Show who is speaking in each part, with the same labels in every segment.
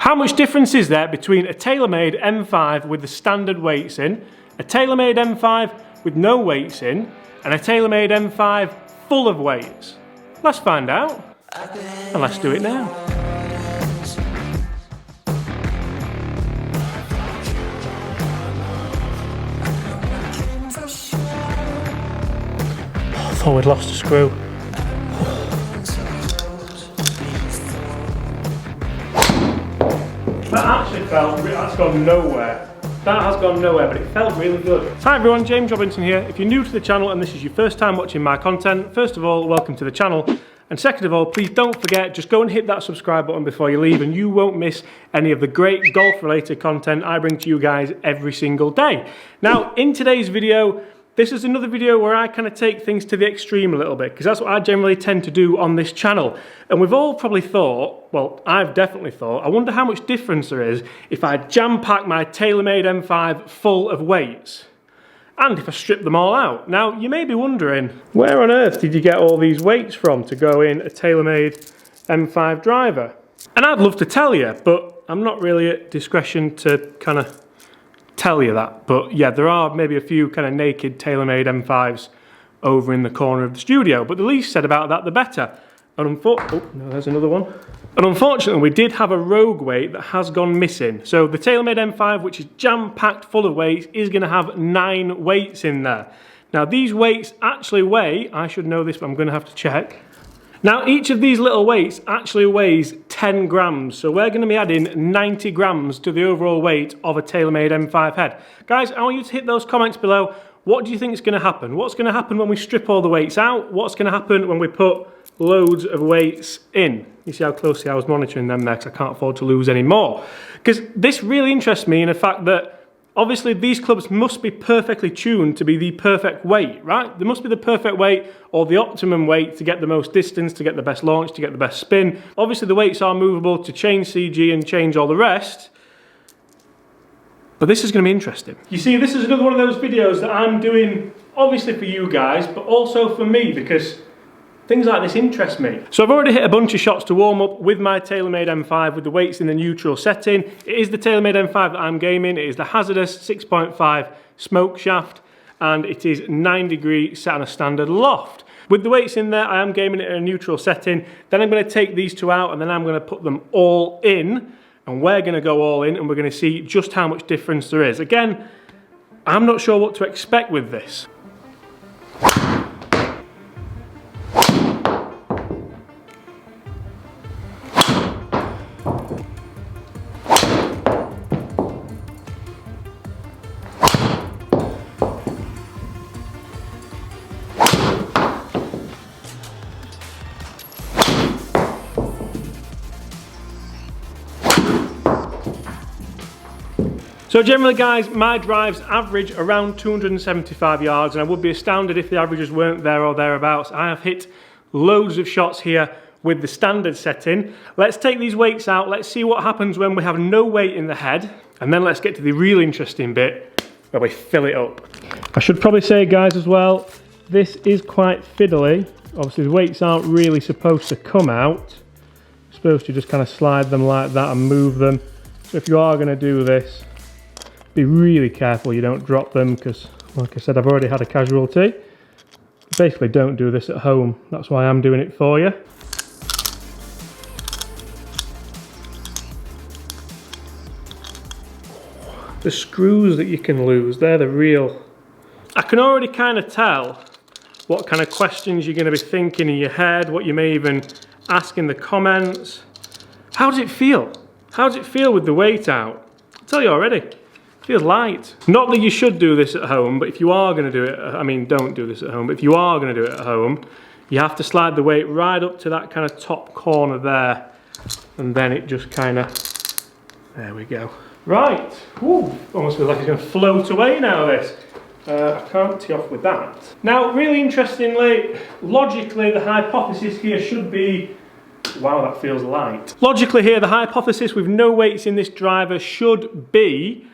Speaker 1: How much difference is there between a TaylorMade M5 with the standard weights in, a TaylorMade M5 with no weights in, and a TaylorMade M5 full of weights? Let's find out, and let's do it now. I thought we'd lost a screw. That actually felt, that's gone nowhere. That has gone nowhere, but it felt really good. Hi everyone, James Robinson here. If you're new to the channel and this is your first time watching my content, first of all, welcome to the channel. And second of all, please don't forget, just go and hit that subscribe button before you leave and you won't miss any of the great golf related content I bring to you guys every single day. Now, in today's video, this is another video where I kind of take things to the extreme a little bit, because that's what I generally tend to do on this channel. And we've all probably thought, well, I've definitely thought, I wonder how much difference there is if I jam-pack my TaylorMade M5 full of weights, and if I strip them all out. Now, you may be wondering, where on earth did you get all these weights from to go in a TaylorMade M5 driver? And I'd love to tell you, but I'm not really at discretion to kind of tell you that. But yeah, there are maybe a few kind of naked TaylorMade M5s over in the corner of the studio, but the least said about that the better. And oh no, there's another one. And unfortunately we did have a rogue weight that has gone missing. So the TaylorMade M5, which is jam-packed full of weights, is going to have 9 weights in there. Now these weights actually weigh, I should know this but I'm going to have to check. Now each of these little weights actually weighs 10 grams, so we're going to be adding 90 grams to the overall weight of a TaylorMade M5 head. Guys, I want you to hit those comments below. What do you think is going to happen? What's going to happen when we strip all the weights out? What's going to happen when we put loads of weights in? You see how closely I was monitoring them there, because I can't afford to lose any more. Because this really interests me in the fact that obviously these clubs must be perfectly tuned to be the perfect weight, right? They must be the perfect weight or the optimum weight to get the most distance, to get the best launch, to get the best spin. Obviously the weights are movable to change CG and change all the rest. But this is going to be interesting. You see, this is another one of those videos that I'm doing obviously for you guys, but also for me, because things like this interest me. So I've already hit a bunch of shots to warm up with my TaylorMade M5 with the weights in the neutral setting. It is the TaylorMade M5 that I'm gaming. It is the hazardous 6.5 smoke shaft, and it is 9 degrees set on a standard loft. With the weights in there, I am gaming it in a neutral setting. Then I'm going to take these two out and then I'm going to put them all in, and we're going to go all in and we're going to see just how much difference there is. Again, I'm not sure what to expect with this. So generally guys, my drives average around 275 yards, and I would be astounded if the averages weren't there or thereabouts. I have hit loads of shots here with the standard setting. Let's take these weights out, let's see what happens when we have no weight in the head, and then let's get to the real interesting bit where we fill it up. I should probably say guys as well, this is quite fiddly. Obviously the weights aren't really supposed to come out. You're supposed to just kind of slide them like that and move them. So if you are going to do this, be really careful you don't drop them, because like I said, I've already had a casualty. Basically don't do this at home, that's why I'm doing it for you. The screws that you can lose, they're the real... I can already kind of tell what kind of questions you're going to be thinking in your head, what you may even ask in the comments. How does it feel? How does it feel with the weight out? I'll tell you already. Feels light. Not that you should do this at home, but if you are going to do it, I mean don't do this at home, but if you are going to do it at home, you have to slide the weight right up to that kind of top corner there, and then it just kind of, there we go. Right, woo, almost feels like it's going to float away now this. I can't tee off with that. Now really interestingly, logically the hypothesis here should be, wow that feels light. Logically here the hypothesis with no weights in this driver should be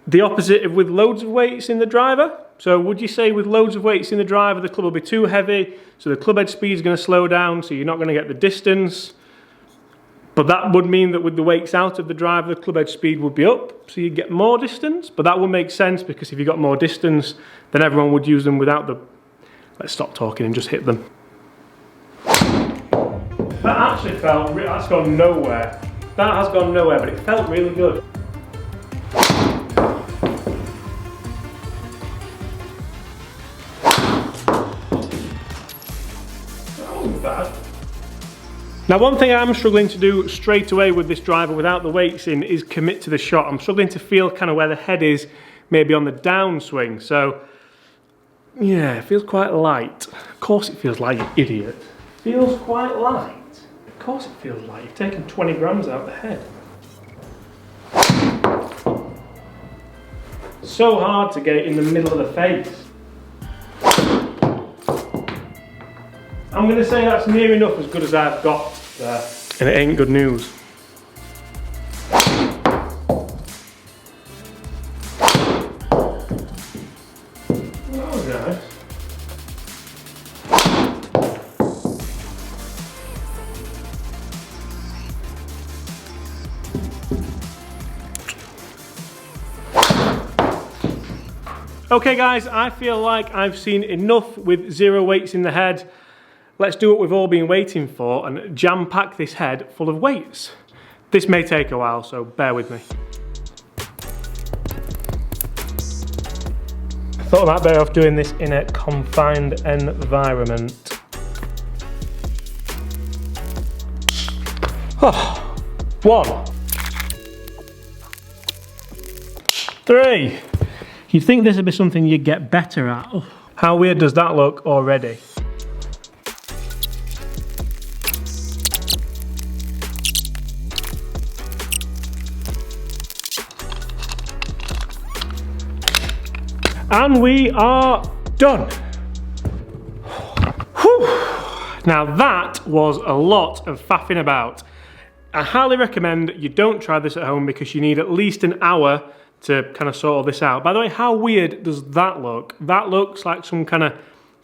Speaker 1: the opposite of with loads of weights in the driver. So would you say with loads of weights in the driver the club will be too heavy, so the club head speed is going to slow down, so you're not going to get the distance? But that would mean that with the weights out of the driver, the club head speed would be up, so you'd get more distance. But that would make sense, because if you got more distance, then everyone would use them without the... Let's stop talking and just hit them. That actually felt... That's gone nowhere. That has gone nowhere, but it felt really good. Bad. Now, one thing I'm struggling to do straight away with this driver without the weights in is commit to the shot. I'm struggling to feel kind of where the head is, maybe on the downswing. So yeah, it feels quite light. Of course it feels light, you idiot. Feels quite light. Of course it feels light. You've taken 20 grams out of the head. So hard to get it in the middle of the face. I'm going to say that's near enough as good as I've got there. And it ain't good news. That was nice. Okay guys, I feel like I've seen enough with 0 weights in the head. Let's do what we've all been waiting for and jam-pack this head full of weights. This may take a while, so bear with me. I thought I might be better off doing this in a confined environment. Oh, 1, 3. You'd think this would be something you'd get better at. Oh, how weird does that look already? And we are done. Whew. Now that was a lot of faffing about. I highly recommend you don't try this at home, because you need at least an hour to kind of sort all this out. By the way, how weird does that look? That looks like some kind of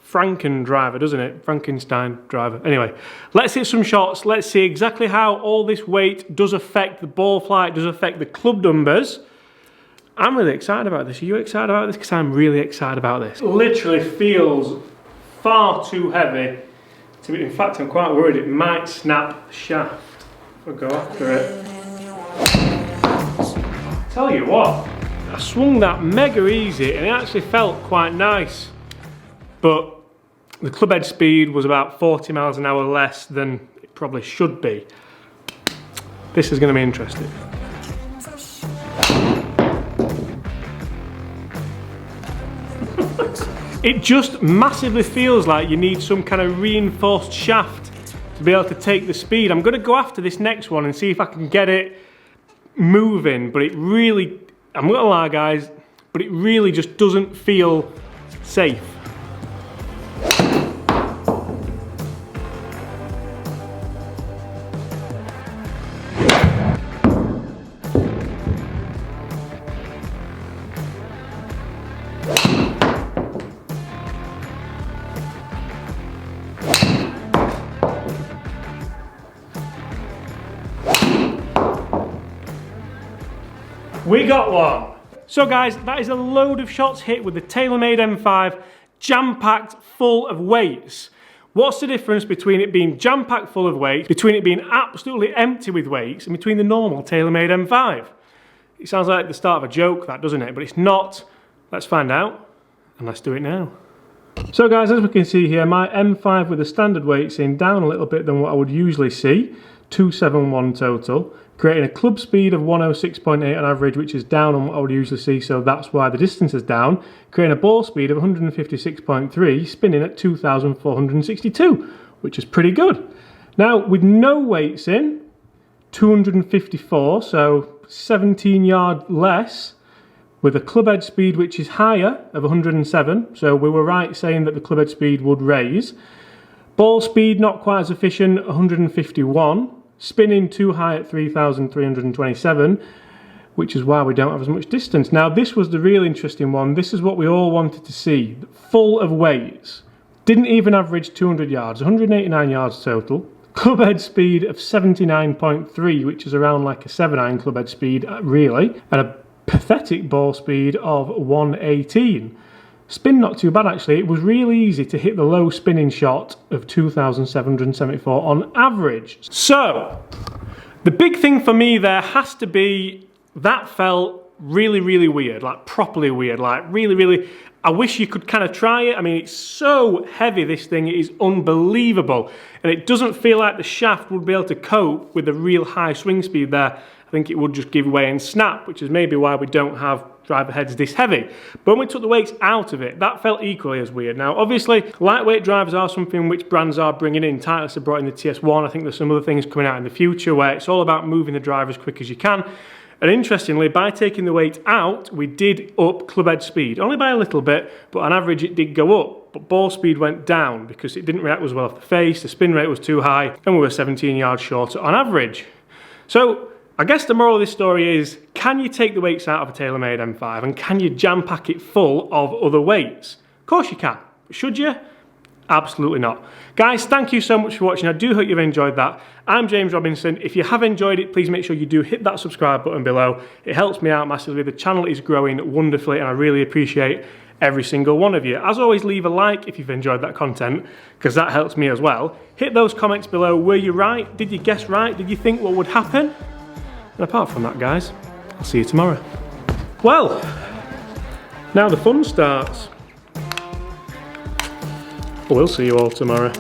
Speaker 1: Franken driver, doesn't it? Frankenstein driver. Anyway, let's hit some shots. Let's see exactly how all this weight does affect the ball flight, does affect the club numbers. I'm really excited about this. Are you excited about this? Because I'm really excited about this. It literally feels far too heavy to be. In fact, I'm quite worried it might snap the shaft if I go after it. Tell you what, I swung that mega easy and it actually felt quite nice. But the club head speed was about 40 miles an hour less than it probably should be. This is going to be interesting. It just massively feels like you need some kind of reinforced shaft to be able to take the speed. I'm going to go after this next one and see if I can get it moving, but it really, I'm not gonna lie guys, but it really just doesn't feel safe. We got one. So guys, that is a load of shots hit with the TAYLORMADE M5, jam-packed full of weights. What's the difference between it being jam-packed full of weights, between it being absolutely empty with weights, and between the normal TAYLORMADE M5? It sounds like the start of a joke, that, doesn't it? But it's not. Let's find out, and let's do it now. So guys, as we can see here, my M5 with the standard weights in, down a little bit than what I would usually see, 271 total, creating a club speed of 106.8 on average, which is down on what I would usually see, so that's why the distance is down, creating a ball speed of 156.3, spinning at 2,462, which is pretty good. Now, with no weights in, 254, so 17 yard less, with a club head speed which is higher of 107, so we were right saying that the club head speed would raise. Ball speed not quite as efficient, 151, spinning too high at 3,327, which is why we don't have as much distance. Now this was the real interesting one. This is what we all wanted to see, full of weights. Didn't even average 200 yards, 189 yards total. club head speed of 79.3, which is around like a 7-iron club head speed, really, and a pathetic ball speed of 118. Spin not too bad actually. It was really easy to hit the low spinning shot of 2,774 on average. So, the big thing for me there has to be that felt really, really weird, like properly weird, like really, I wish you could kind of try it. I mean, it's so heavy, this thing, it is unbelievable. And it doesn't feel like the shaft would be able to cope with a real high swing speed there. I think it would just give way and snap, which is maybe why we don't have driver heads this heavy. But when we took the weights out of it, that felt equally as weird. Now, obviously, lightweight drivers are something which brands are bringing in. Titleist have brought in the TS1. I think there's some other things coming out in the future where it's all about moving the driver as quick as you can. And interestingly, by taking the weight out, we did up club head speed, only by a little bit, but on average it did go up. But ball speed went down because it didn't react as well off the face, the spin rate was too high, and we were 17 yards shorter on average. So, I guess the moral of this story is, can you take the weights out of a TaylorMade M5 and can you jam pack it full of other weights? Of course you can, but should you? Absolutely not. Guys, thank you so much for watching. I do hope you've enjoyed that. I'm James Robinson. If you have enjoyed it, please make sure you do hit that subscribe button below. It helps me out massively. The channel is growing wonderfully and I really appreciate every single one of you. As always, leave a like if you've enjoyed that content, because that helps me as well. Hit those comments below. Were you right? Did you guess right? Did you think what would happen? And apart from that, guys, I'll see you tomorrow. Well, now the fun starts. We'll see you all tomorrow.